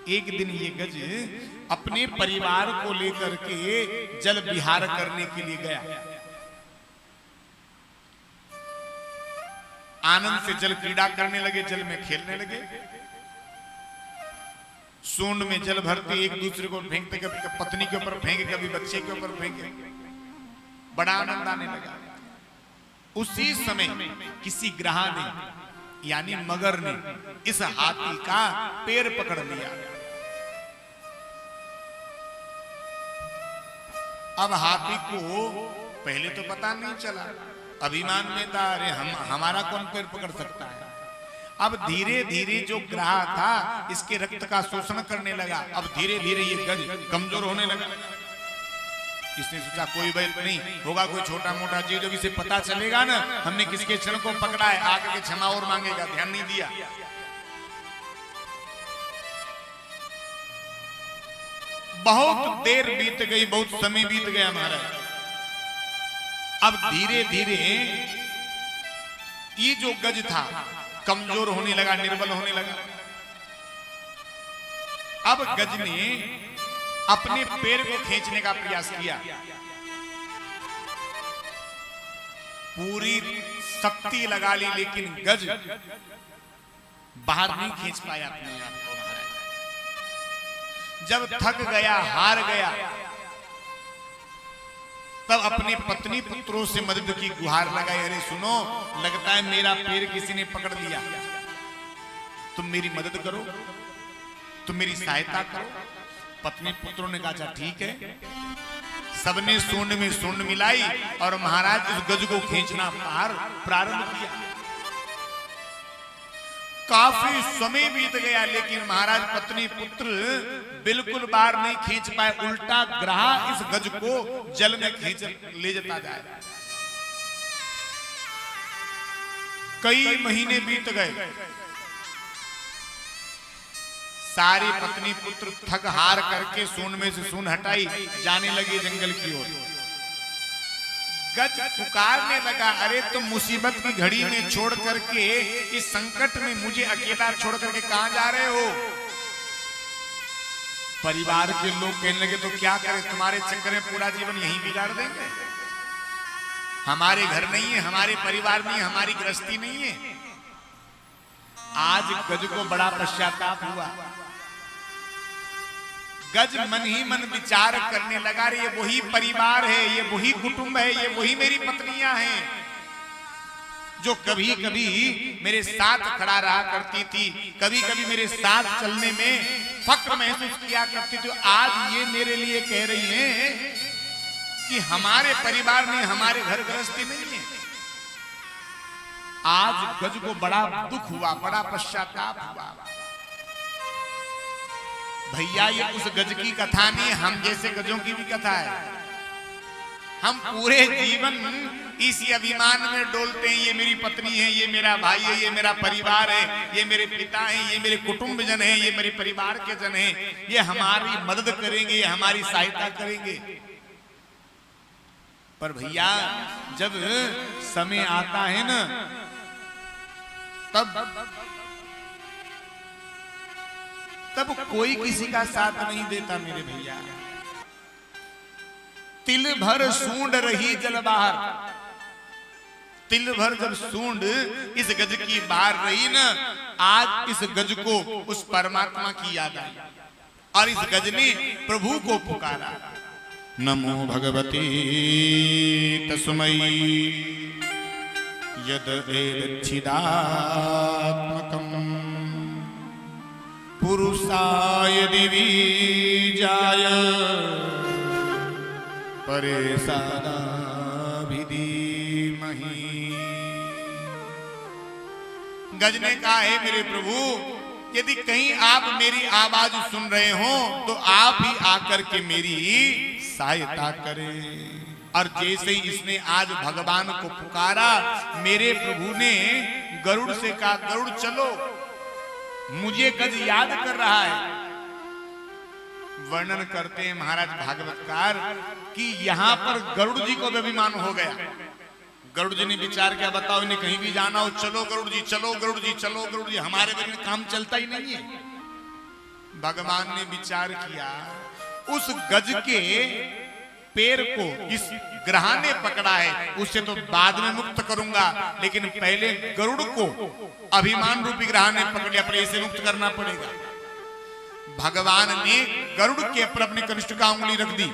एक दिन ये गज अपने परिवार को लेकर के जल विहार करने के लिए गया। आनंद से जल क्रीड़ा करने लगे, जल में खेलने लगे। सूंड में जल भरते, एक दूसरे को फेंकते, कभी पत्नी के ऊपर फेंके, कभी बच्चे के ऊपर फेंके। बड़ा आनंद आने लगा। उसी समय किसी ग्राह ने यानी मगर ने इस हाथी का पैर पकड़ लिया। अब हाथी को पहले तो पता नहीं चला, अभिमान में था, अरे हमारा कौन पैर पकड़ सकता है। अब धीरे धीरे जो ग्राह था इसके रक्त का शोषण करने लगा। अब धीरे धीरे ये गज कमजोर होने लगा। इसने सोचा कोई बात नहीं होगा, कोई छोटा मोटा जीव, जब इसे पता चलेगा ना हमने किसके क्षण को पकड़ा है, आगे के क्षमा और मांगेगा। ध्यान नहीं दिया। बहुत देर बीत गई, बहुत समय बीत गया महाराज। अब धीरे धीरे ये जो गज था कमजोर होने लगा, निर्बल होने लगा। अब गज ने अपने पैर को खींचने का प्रयास किया, पूरी शक्ति लगा ली, लेकिन गज बाहर नहीं खींच पाया अपने आप को। जब थक गया, हार गया, तब अपने पत्नी पुत्रों से मदद की गुहार लगाई। अरे सुनो, लगता है मेरा पैर किसी ने पकड़ लिया, तुम मेरी मदद करो, तुम मेरी सहायता करो। पत्नी पुत्रों ने कहा ठीक है। सबने सूंड में सूंड मिलाई और महाराज उस गज को खींचना प्रारंभ किया। काफी समय बीत गया, लेकिन महाराज पत्नी पुत्र बिल्कुल बाहर नहीं खींच पाए। उल्टा ग्राह इस गज को जल में खींच ले जाता जाए। कई महीने बीत गए। सारे पत्नी पुत्र थक हार करके सूंड में से सूंड हटाई, जाने लगे जंगल की ओर। गज पुकारने लगा, अरे तुम मुसीबत की घड़ी में छोड़ करके, इस संकट में मुझे अकेला छोड़ करके कहां जा रहे हो। परिवार के लोग कहने लगे तो क्या करें, तुम्हारे चक्कर में पूरा जीवन यहीं बिगाड़ देंगे। हमारे घर नहीं है, हमारे परिवार नहीं है, हमारी गृहस्थी नहीं है। आज गज को बड़ा पश्चाताप हुआ। गज मन ही मन विचार करने लगा, ये वही परिवार है, ये वही कुटुंब है, ये वही मेरी पत्नियां हैं जो कभी कभी मेरे साथ खड़ा रहा करती थी, कभी कभी मेरे साथ चलने में फक्र महसूस किया करती थी। आज ये मेरे लिए कह रही हैं कि हमारे परिवार में हमारे घर गृहस्थी नहीं है। आज गज को बड़ा दुख हुआ, बड़ा पश्चाताप हुआ। भैया ये उस गज की कथा नहीं, हम जैसे गजों की भी कथा है। हम पूरे जीवन इसी अभिमान में डोलते हैं, ये मेरी पत्नी है, ये मेरा भाई है, ये मेरा परिवार है, ये मेरे पिता हैं, ये मेरे कुटुंब जन हैं, ये मेरे परिवार के जन हैं, ये हमारी मदद करेंगे, ये हमारी सहायता करेंगे। पर भैया जब समय आता है ना, तब कोई किसी का साथ नहीं देता मेरे भैया। तिल भर सूंड रही जल बाहर। तिल भर जब सूंड इस गज की बाहर रही ना, आज इस गज को उस परमात्मा की याद आई और इस गज ने प्रभु को पुकारा। नमो भगवती तस्मै यद एच्छिदात्मकम् पुरुषाय दिवीजाय परेशानाभिधीमहि। गज ने कहा, है मेरे प्रभु, यदि कहीं आप मेरी आवाज सुन रहे हो तो आप ही आकर के मेरी सहायता करें। और जैसे ही इसने आज भगवान को पुकारा, मेरे प्रभु ने गरुड़ से कहा, गरुड़ चलो, मुझे गज याद कर रहा है। वर्णन करते हैं महाराज भागवतकार कि यहां पर गरुड़ जी को भी अभिमान हो गया। गरुड़ जी ने विचार किया, बताओ इन्हें कहीं भी जाना हो, चलो गरुड़ जी, चलो गरुड़ जी, चलो गरुड़ जी, हमारे बिना काम चलता ही नहीं है। भगवान ने विचार किया, उस गज के पैर को इस ग्रह ने पकड़ा है, उससे तो बाद में मुक्त करूंगा, लेकिन पहले गरुड़ को अभिमान रूपी ग्रह ने पकड़ लिया, पर इसे मुक्त करना पड़ेगा। भगवान ने गरुड़ के ऊपर अपनी कनिष्ठ का उंगली रख दी।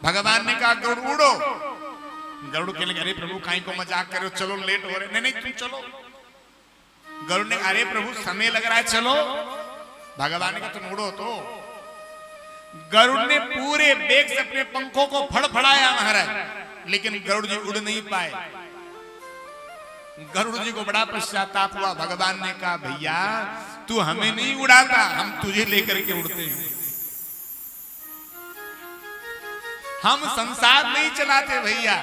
भगवान ने कहा गरुड़ उड़ो। गरुड़ कहने लगे, अरे प्रभु काहे को मजाक कर रहे हो, चलो लेट हो रहे। नहीं नहीं तुम चलो। गरुड़ ने, अरे प्रभु समय लग रहा है, चलो। भगवान ने कहा तुम उड़ो तो। गरुड़ ने पूरे वेग से अपने पंखों को फड़फड़ाया महाराज, लेकिन गरुड़ जी उड़ नहीं पाए। गरुड़ जी को बड़ा पश्चाताप हुआ। भगवान ने कहा भैया तू हमें नहीं उड़ाता, हम तुझे लेकर के उड़ते हैं। हम संसार नहीं चलाते भैया,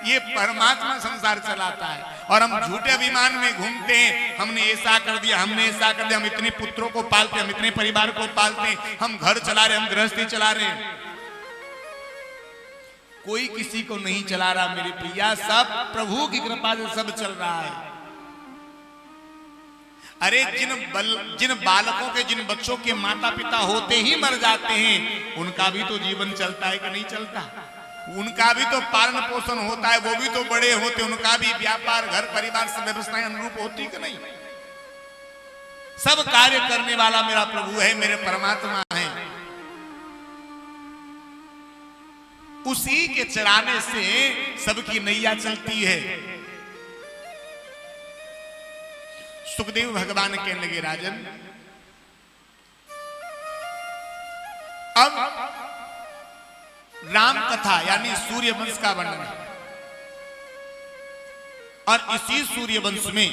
ये परमात्मा संसार चलाता है, और हम झूठे अभिमान में घूमते हैं। हमने ऐसा कर दिया, हमने ऐसा कर दिया, हम इतने पुत्रों को पालते, हम इतने परिवार को पालते, हम घर चला रहे, हम गृहस्थी चला रहे हैं। कोई किसी को नहीं चला रहा मेरे प्रिया, सब प्रभु की कृपा से सब चल रहा है। अरे जिन बालकों के, जिन बच्चों के माता पिता होते ही मर जाते हैं, उनका भी तो जीवन चलता है कि नहीं चलता? उनका भी तो पालन पोषण होता है, वो भी तो बड़े होते, उनका भी व्यापार, घर परिवार सब व्यवस्थाएं अनुरूप होती कि नहीं? सब कार्य करने वाला मेरा प्रभु है, मेरे परमात्मा है। उसी के चलाने से सबकी नैया चलती है। सुखदेव भगवान कहने लगे, राजन अब राम कथा यानी सूर्य वंश का वर्णन है, और इसी सूर्य वंश में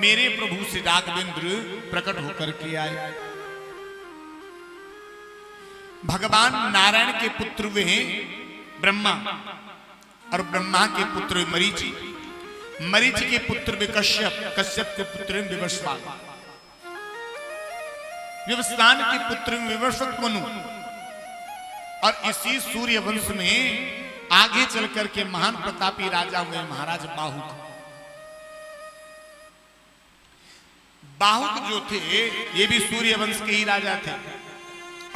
मेरे प्रभु श्री राघवेंद्र प्रकट होकर के आए। भगवान नारायण के पुत्र वे हैं ब्रह्मा, और ब्रह्मा के पुत्र मरीचि, मरीचि के पुत्र वे कश्यप, कश्यप के पुत्र विवस्वान, विवस्वान के पुत्र विवस्वत मनु, और इसी सूर्य वंश में आगे चल करके महान प्रतापी राजा हुए महाराज बाहुक। बाहुक जो थे ये भी सूर्य वंश के ही राजा थे,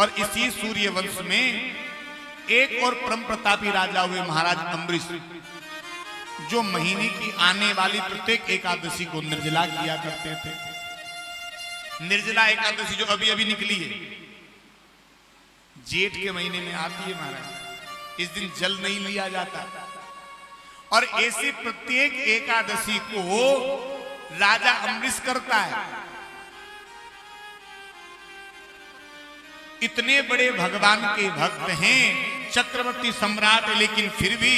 और इसी सूर्य वंश में एक और परम प्रतापी राजा हुए महाराज अम्बरीश, जो महीने की आने वाली प्रत्येक एकादशी को निर्जला किया करते थे। निर्जला एकादशी जो अभी अभी निकली है, जेठ के महीने में आती है महाराज, इस दिन जल नहीं लिया जाता, और ऐसे प्रत्येक एकादशी को राजा अम्बरीश करता है। इतने बड़े भगवान के भक्त हैं, चक्रवर्ती सम्राट, लेकिन फिर भी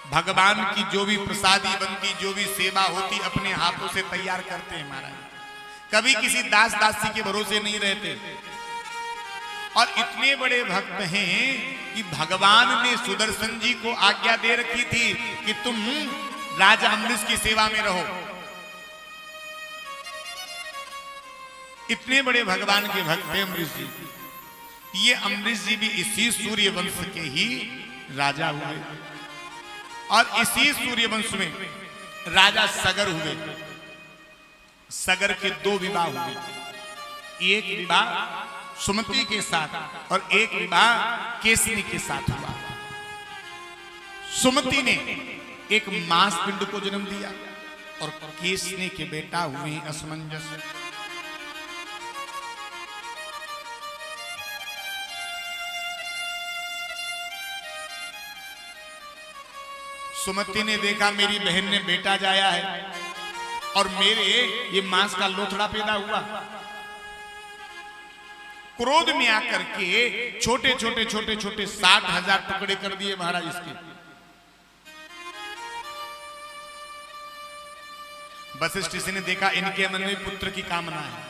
भगवान की जो भी प्रसादी बनती, जो भी सेवा होती, अपने हाथों से तैयार करते हैं महाराज। कभी किसी दास दासी के भरोसे नहीं रहते। और इतने बड़े भक्त हैं कि भगवान ने सुदर्शन जी को आज्ञा दे रखी थी कि तुम राजा अम्बरीश की सेवा में रहो। इतने बड़े भगवान के भक्त हैं अम्बरीश जी। ये अम्बरीश जी भी इसी सूर्य वंश के ही राजा हुए, और इसी सूर्य वंश में राजा सगर हुए। सगर के 2 विवाह हुए, एक विवाह सुमति के साथ और एक विवाह केसनी के साथ हुआ। सुमति ने एक मांस पिंड को जन्म दिया, और केसनी के बेटा हुए असमंजस। सुमति ने देखा मेरी बहन ने बेटा जाया है, और मेरे ये मांस का लोथड़ा पैदा हुआ। क्रोध में आकर के छोटे छोटे छोटे छोटे 60,000 टुकड़े कर दिए महाराज इसके। वशिष्ठ ऋषि ने देखा इनके मन में पुत्र की कामना है।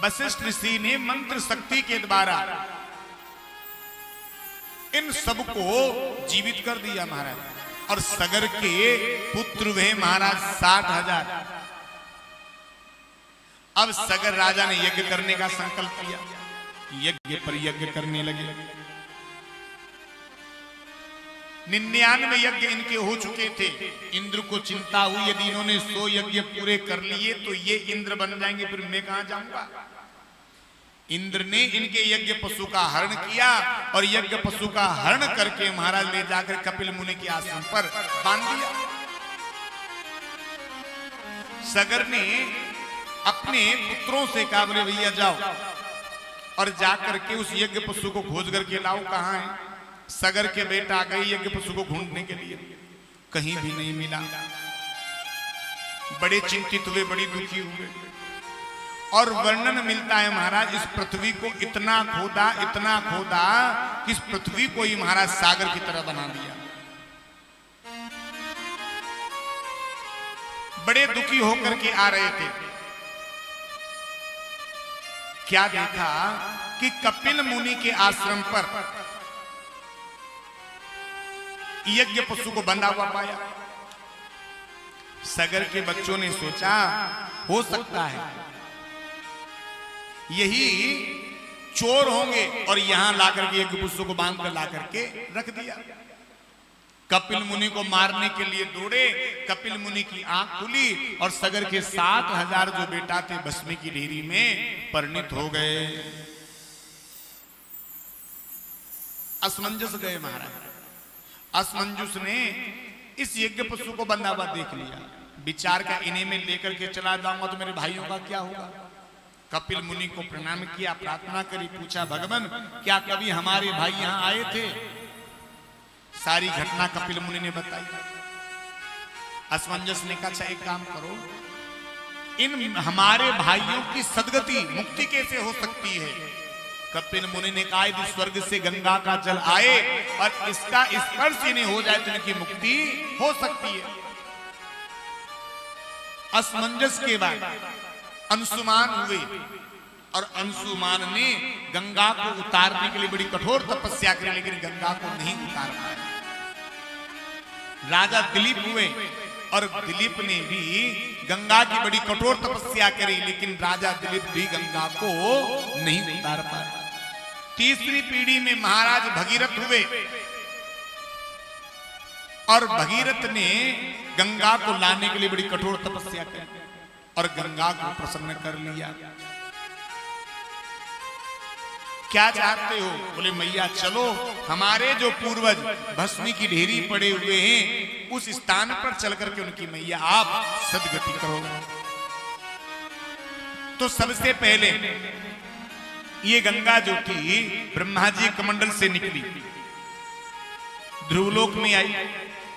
वशिष्ठ ऋषि ने मंत्र शक्ति के द्वारा इन सबको जीवित कर दिया महाराज, और सगर के पुत्र हुए महाराज 60,000। अब सगर राजा ने यज्ञ करने का संकल्प किया, यज्ञ पर यज्ञ करने लगे। 99 यज्ञ इनके हो चुके थे। इंद्र को चिंता हुई यदि इन्होंने 100 यज्ञ पूरे कर लिए तो ये इंद्र बन जाएंगे, फिर मैं कहां जाऊंगा। इंद्र ने इनके यज्ञ पशु का हरण किया और यज्ञ पशु का हरण करके महाराज ले जाकर कपिल मुनि के आश्रम पर बांध दिया। सगर ने अपने पुत्रों से कहा, बोले भैया जाओ और जाकर के उस यज्ञ पशु को खोज करके लाओ, कहां है। सगर के बेटा गए यज्ञ पशु को ढूंढने के लिए, कहीं भी नहीं मिला। बड़े चिंतित हुए, बड़ी दुखी हुए। और वर्णन मिलता है महाराज इस पृथ्वी को इतना खोदा कि इस पृथ्वी को ही महाराज सागर की तरह बना दिया। बड़े दुखी होकर के आ रहे थे, क्या देखा कि कपिल मुनि के आश्रम पर यज्ञ पशु को बंधा हुआ पाया। सगर के बच्चों ने सोचा हो सकता है यही चोर होंगे और यहां लाकर के यज्ञ पशु को बांध कर लाकर के रख दिया। कपिल मुनि को मारने के लिए दौड़े। कपिल मुनि की आंख खुली और सगर के 7000 जो बेटा थे भस्मी की ढेरी में परिणित हो गए। असमंजस गए महाराज। असमंजुस ने इस यज्ञ पशु को बंधा हुआ देख लिया, विचार का इन्हें में लेकर के चला जाऊंगा तो मेरे भाइयों का क्या होगा। कपिल मुनि को प्रणाम किया, प्रार्थना करी, पूछा भगवान क्या कभी हमारे भाई यहां आए थे। सारी घटना कपिल मुनि ने बताई। असमंजस ने कहा, अच्छा एक काम करो, इन हमारे भाइयों की सदगति मुक्ति कैसे हो सकती है। कपिल मुनि ने कहा यदि स्वर्ग से गंगा का जल आए और इसका स्पर्श इन्हें हो जाए तो इनकी मुक्ति हो सकती है। असमंजस के बाद अंशुमान हुए और अंशुमान ने गंगा को उतारने के लिए बड़ी कठोर तपस्या करी, लेकिन गंगा को नहीं उतार पाए। राजा दिलीप हुए और दिलीप ने भी गंगा की बड़ी कठोर तपस्या करी, लेकिन राजा दिलीप भी गंगा को नहीं उतार पाए। तीसरी पीढ़ी में महाराज भगीरथ हुए और भगीरथ ने गंगा को लाने के लिए बड़ी कठोर तपस्या की और गंगा को प्रसन्न कर लिया। क्या चाहते हो? बोले मैया चलो, हमारे जो पूर्वज भस्मी की ढेरी पड़े हुए हैं उस स्थान पर चल करके उनकी मैया आप सदगति करो। तो सबसे पहले ये गंगा जो थी ब्रह्मा जी कमंडल से निकली, ध्रुवलोक में आई,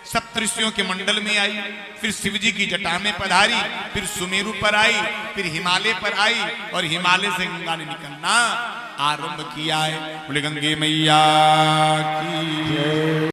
सप्तऋषियों के मंडल में आई, फिर शिव जी की जटा में पधारी, फिर सुमेरु पर आई, फिर हिमालय पर आई और हिमालय से गंगा ने निकलना आरंभ किया है। बोले गंगे मैया की